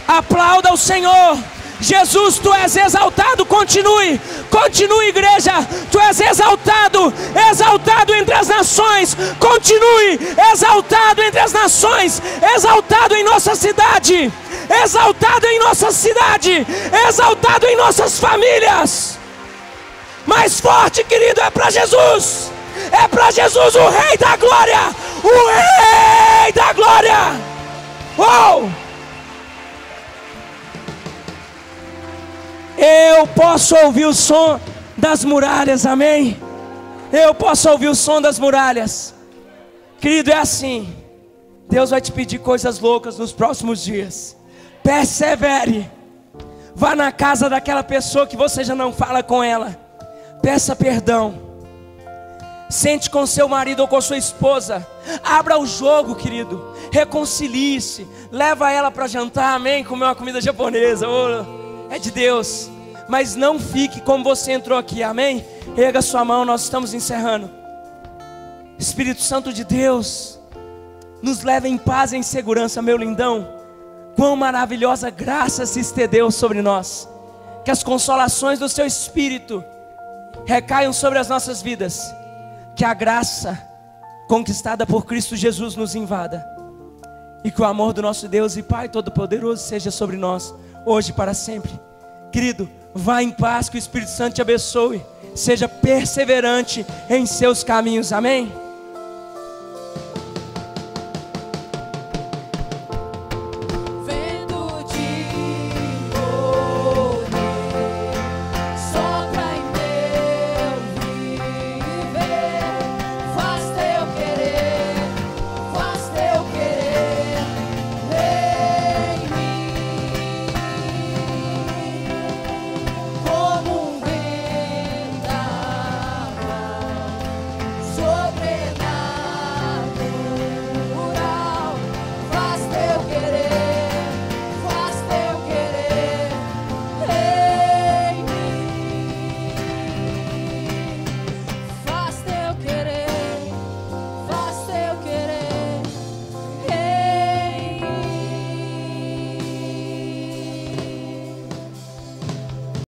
S1: Aplauda o Senhor. Jesus, tu és exaltado, continue, igreja, tu és exaltado entre as nações, continue, exaltado entre as nações, exaltado em nossa cidade, exaltado em nossas famílias. Mais forte, querido, é para Jesus, o Rei da Glória, Oh! Eu posso ouvir o som das muralhas, amém? Eu posso ouvir o som das muralhas. Querido, é assim. Deus vai te pedir coisas loucas nos próximos dias. Persevere. Vá na casa daquela pessoa que você já não fala com ela. Peça perdão. Sente com seu marido ou com sua esposa. Abra o jogo, querido. Reconcilie-se. Leva ela para jantar, amém? Comer uma comida japonesa. É de Deus. Mas não fique como você entrou aqui, amém? Erga sua mão, nós estamos encerrando. Espírito Santo de Deus, nos leva em paz e em segurança, meu lindão. Quão maravilhosa graça se estendeu sobre nós. Que as consolações do seu Espírito recaiam sobre as nossas vidas. Que a graça conquistada por Cristo Jesus nos invada. E que o amor do nosso Deus e Pai Todo-Poderoso seja sobre nós, hoje e para sempre. Querido, vá em paz, que o Espírito Santo te abençoe. Seja perseverante em seus caminhos, amém?